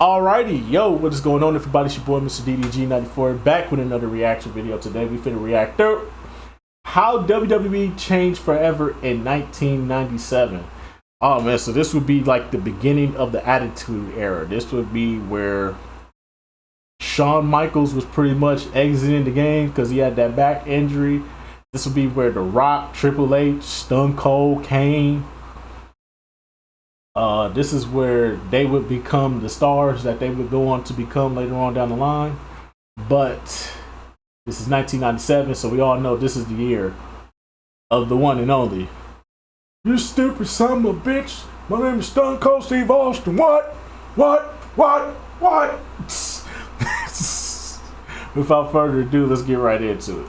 Alrighty, yo, what is going on, everybody? It's your boy, Mr. DDG94, back with another reaction video. Today, we finna react to how WWE changed forever in 1997. Oh man, so this would be like the beginning of the Attitude Era. This would be where Shawn Michaels was pretty much exiting the game because he had that back injury. This would be where The Rock, Triple H, Stone Cold, Kane. This is where they would become the stars that they would go on to become later on down the line. But this is 1997, so we all know this is the year of the one and only. You stupid son of a bitch. My name is Stone Cold Steve Austin. What? Without further ado, let's get right into it.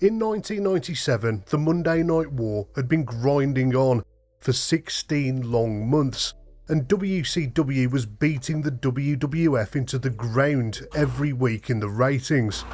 In 1997, the Monday Night War had been grinding on for 16 long months, and WCW was beating the WWF into the ground every week in the ratings.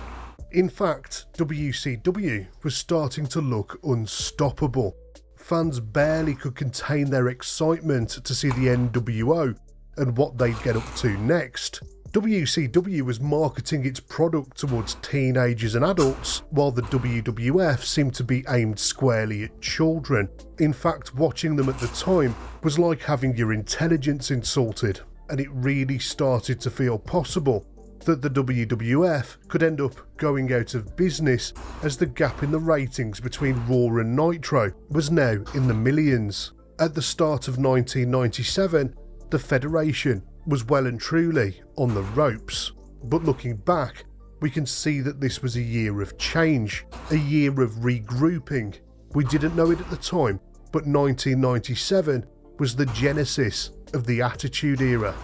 In fact, WCW was starting to look unstoppable. Fans barely could contain their excitement to see the NWO and what they'd get up to next. WCW was marketing its product towards teenagers and adults, while the WWF seemed to be aimed squarely at children. In fact, watching them at the time was like having your intelligence insulted, and it really started to feel possible that the WWF could end up going out of business, as the gap in the ratings between Raw and Nitro was now in the millions. At the start of 1997, the Federation was well and truly on the ropes. But looking back, we can see that this was a year of change, a year of regrouping. We didn't know it at the time, but 1997 was the genesis of the Attitude Era.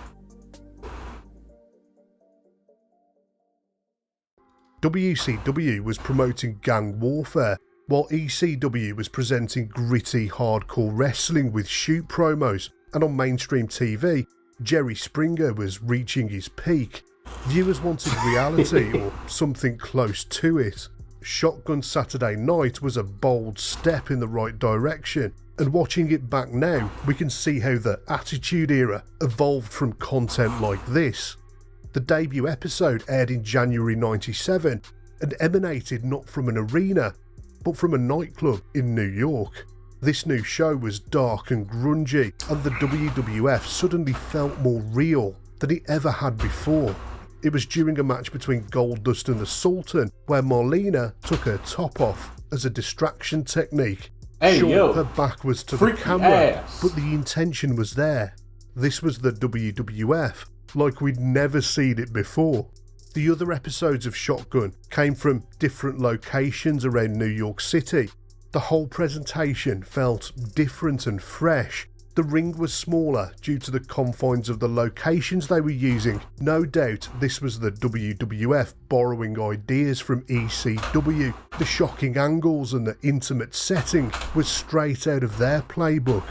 WCW was promoting gang warfare, while ECW was presenting gritty hardcore wrestling with shoot promos, and on mainstream TV, Jerry Springer was reaching his peak. Viewers wanted reality or something close to it. Shotgun Saturday Night was a bold step in the right direction, and watching it back now, we can see how the Attitude Era evolved from content like this. The debut episode aired in January 97 and emanated not from an arena, but from a nightclub in New York. This new show was dark and grungy, and the WWF suddenly felt more real than it ever had before. It was during a match between Goldust and the Sultan where Marlena took her top off as a distraction technique. Sure, her back was to the camera, but the intention was there. This was the WWF, like we'd never seen it before. The other episodes of Shotgun came from different locations around New York City. The whole presentation felt different and fresh. The ring was smaller due to the confines of the locations they were using. No doubt this was the WWF borrowing ideas from ECW. The shocking angles and the intimate setting was straight out of their playbook.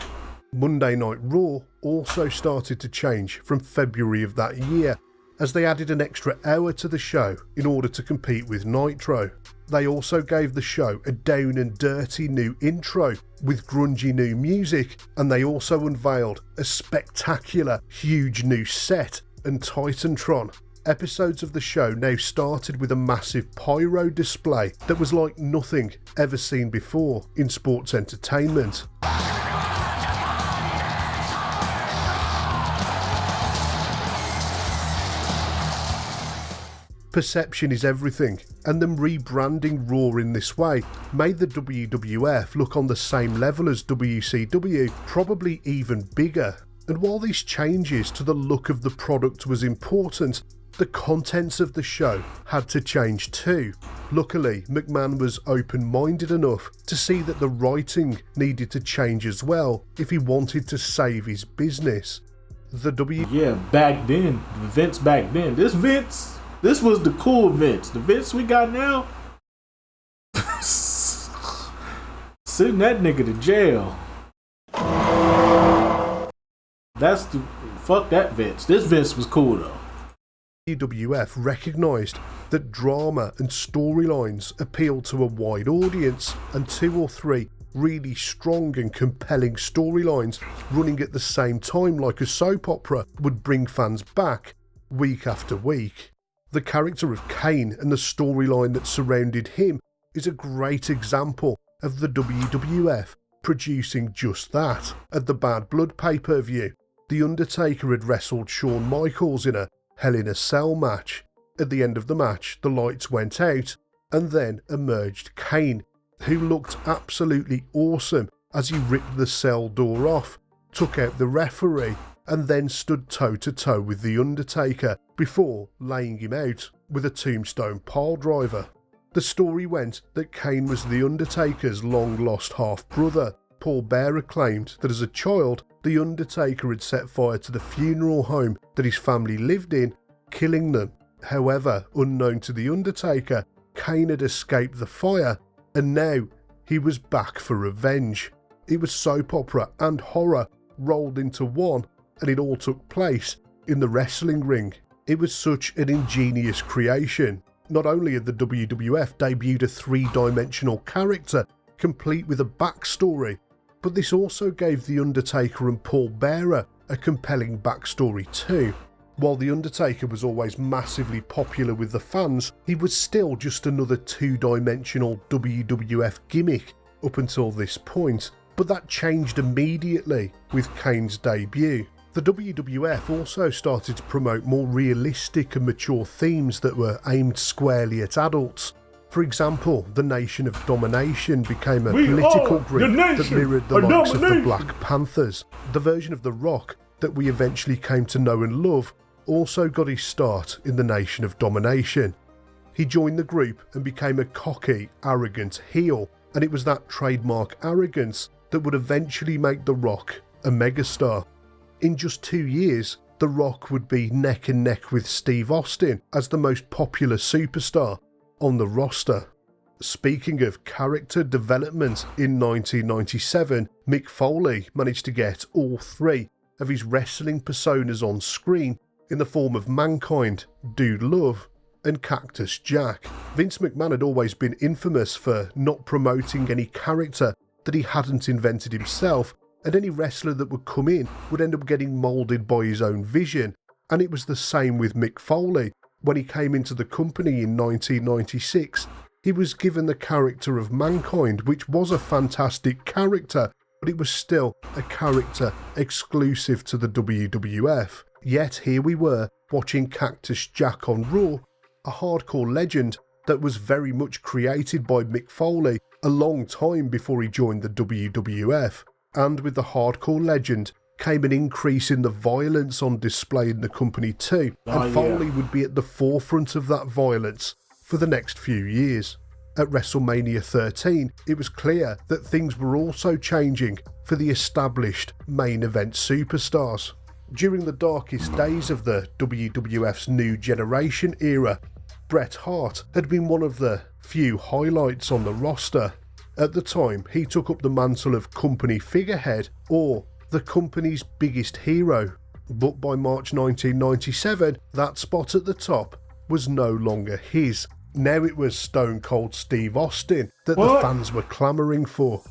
Monday Night Raw also started to change from February of that year, as they added an extra hour to the show in order to compete with Nitro. They also gave the show a down and dirty new intro with grungy new music, and they also unveiled a spectacular, huge new set and Titantron. Episodes of the show now started with a massive pyro display that was like nothing ever seen before in sports entertainment. Perception is everything, and them rebranding Raw in this way made the WWF look on the same level as WCW, probably even bigger. And while these changes to the look of the product was important, the contents of the show had to change too. Luckily, McMahon was open-minded enough to see that the writing needed to change as well if he wanted to save his business. Back then, Vince back then, this was the cool Vince. The Vince we got now, sending that nigga to jail. Fuck that Vince. This Vince was cool though. WWF recognised that drama and storylines appealed to a wide audience, and 2 or 3 really strong and compelling storylines running at the same time like a soap opera would bring fans back week after week. The character of Kane and the storyline that surrounded him is a great example of the WWF producing just that. At the Bad Blood pay-per-view, The Undertaker had wrestled Shawn Michaels in a Hell in a Cell match. At the end of the match, the lights went out, and then emerged Kane, who looked absolutely awesome as he ripped the cell door off, took out the referee, and then stood toe-to-toe with The Undertaker before laying him out with a tombstone piledriver. The story went that Kane was The Undertaker's long-lost half-brother. Paul Bearer claimed that as a child, The Undertaker had set fire to the funeral home that his family lived in, killing them. However, unknown to The Undertaker, Kane had escaped the fire, and now he was back for revenge. It was soap opera and horror rolled into one, and it all took place in the wrestling ring. It was such an ingenious creation. Not only had the WWF debuted a three-dimensional character, complete with a backstory, but this also gave The Undertaker and Paul Bearer a compelling backstory too. While The Undertaker was always massively popular with the fans, he was still just another two-dimensional WWF gimmick up until this point, but that changed immediately with Kane's debut. The WWF also started to promote more realistic and mature themes that were aimed squarely at adults. For example, the Nation of Domination became a political group that mirrored the likes of the Black Panthers. The version of The Rock that we eventually came to know and love also got his start in the Nation of Domination. He joined the group and became a cocky, arrogant heel, and it was that trademark arrogance that would eventually make The Rock a megastar. In just 2 years, The Rock would be neck and neck with Steve Austin as the most popular superstar on the roster. Speaking of character development, in 1997, Mick Foley managed to get all three of his wrestling personas on screen in the form of Mankind, Dude Love, and Cactus Jack. Vince McMahon had always been infamous for not promoting any character that he hadn't invented himself, and any wrestler that would come in would end up getting moulded by his own vision, and it was the same with Mick Foley. When he came into the company in 1996, he was given the character of Mankind, which was a fantastic character, but it was still a character exclusive to the WWF. Yet here we were, watching Cactus Jack on Raw, a hardcore legend that was very much created by Mick Foley a long time before he joined the WWF. And with the hardcore legend came an increase in the violence on display in the company too, and Foley would be at the forefront of that violence for the next few years. At WrestleMania 13, it was clear that things were also changing for the established main event superstars. During the darkest days of the WWF's New Generation era, Bret Hart had been one of the few highlights on the roster. At the time, he took up the mantle of company figurehead, or the company's biggest hero. But by March 1997, that spot at the top was no longer his. Now it was Stone Cold Steve Austin that the fans were clamouring for.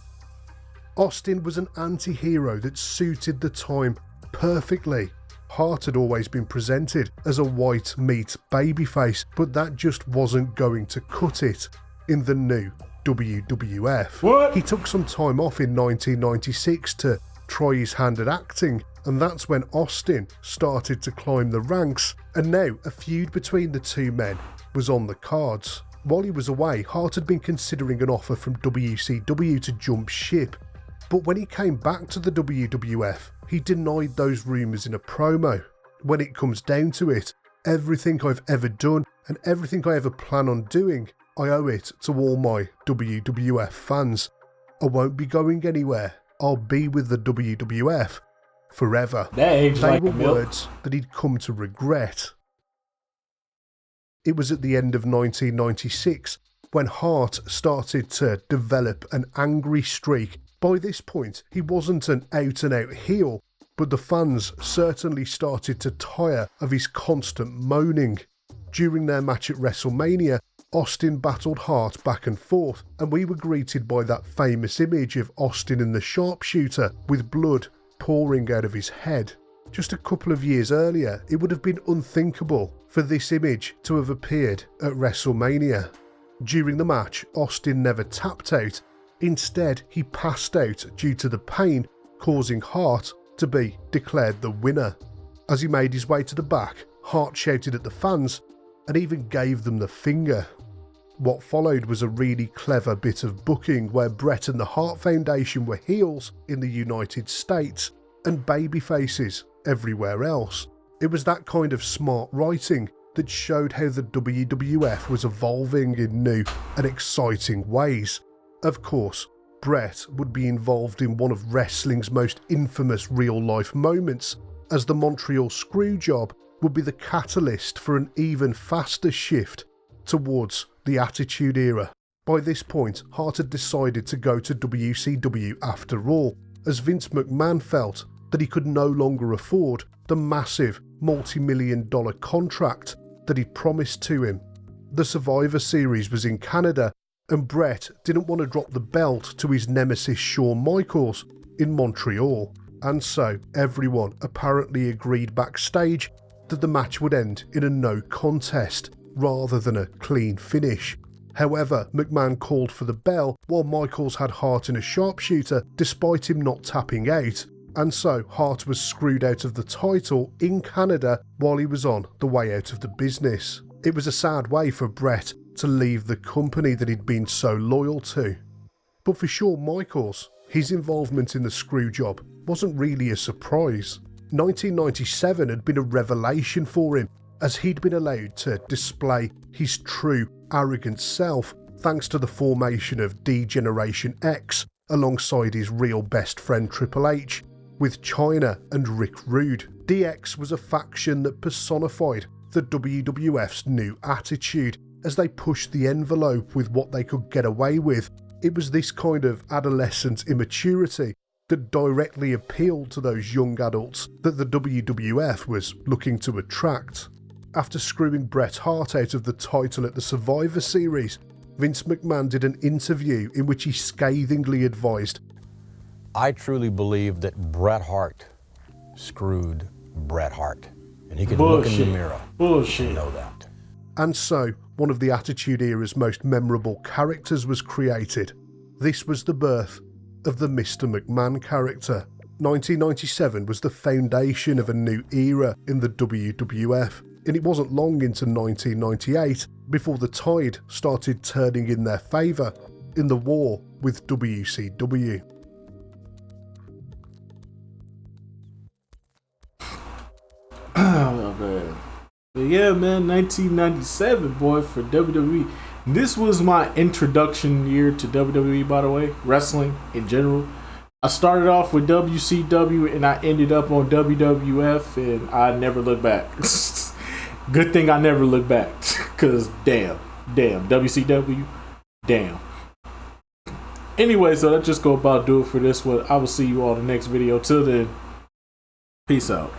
Austin was an anti-hero that suited the time perfectly. Hart had always been presented as a white meat babyface, but that just wasn't going to cut it in the new WWF. He took some time off in 1996 to try his hand at acting, and that's when Austin started to climb the ranks, and now a feud between the two men was on the cards. While he was away, Hart had been considering an offer from WCW to jump ship, but when he came back to the WWF, he denied those rumours in a promo. When it comes down to it, everything I've ever done and everything I ever plan on doing, I owe it to all my WWF fans. I won't be going anywhere. I'll be with the WWF forever. They were words that he'd come to regret. It was at the end of 1996 when Hart started to develop an angry streak. By this point, he wasn't an out-and-out heel, but the fans certainly started to tire of his constant moaning. During their match at WrestleMania, Austin battled Hart back and forth, and we were greeted by that famous image of Austin and the sharpshooter with blood pouring out of his head. Just a couple of years earlier, it would have been unthinkable for this image to have appeared at WrestleMania. During the match, Austin never tapped out. Instead, he passed out due to the pain, causing Hart to be declared the winner. As he made his way to the back, Hart shouted at the fans and even gave them the finger. What followed was a really clever bit of booking where Bret and the Hart Foundation were heels in the United States and babyfaces everywhere else. It was that kind of smart writing that showed how the WWF was evolving in new and exciting ways. Of course, Bret would be involved in one of wrestling's most infamous real-life moments, as the Montreal Screwjob would be the catalyst for an even faster shift towards the Attitude Era. By this point, Hart had decided to go to WCW after all, as Vince McMahon felt that he could no longer afford the massive multi-million-dollar contract that he'd promised to him. The Survivor Series was in Canada, and Bret didn't want to drop the belt to his nemesis Shawn Michaels in Montreal, and so everyone apparently agreed backstage that the match would end in a no contest rather than a clean finish. However, McMahon called for the bell while Michaels had Hart in a sharpshooter despite him not tapping out, and so Hart was screwed out of the title in Canada while he was on the way out of the business. It was a sad way for Bret to leave the company that he'd been so loyal to. But for Shawn Michaels, his involvement in the Screwjob wasn't really a surprise. 1997 had been a revelation for him, as he'd been allowed to display his true, arrogant self thanks to the formation of D-Generation X alongside his real best friend Triple H, with Chyna and Rick Rude. DX was a faction that personified the WWF's new attitude as they pushed the envelope with what they could get away with. It was this kind of adolescent immaturity that directly appealed to those young adults that the WWF was looking to attract. After screwing Bret Hart out of the title at the Survivor Series, Vince McMahon did an interview in which he scathingly advised, "I truly believe that Bret Hart screwed Bret Hart, and he could look in the mirror and know that." And so, one of the Attitude Era's most memorable characters was created. This was the birth of the Mr. McMahon character. 1997 was the foundation of a new era in the WWF, and it wasn't long into 1998 before the tide started turning in their favour in the war with WCW. Oh man. But yeah, man, 1997, boy, for WWE. This was my introduction year to WWE, by the way, wrestling in general. I started off with WCW and I ended up on WWF, and I never looked back. Good thing I never looked back, because damn, WCW, damn. Anyway, so let's just go about do it for this one. I will see you all in the next video. Till then, peace out.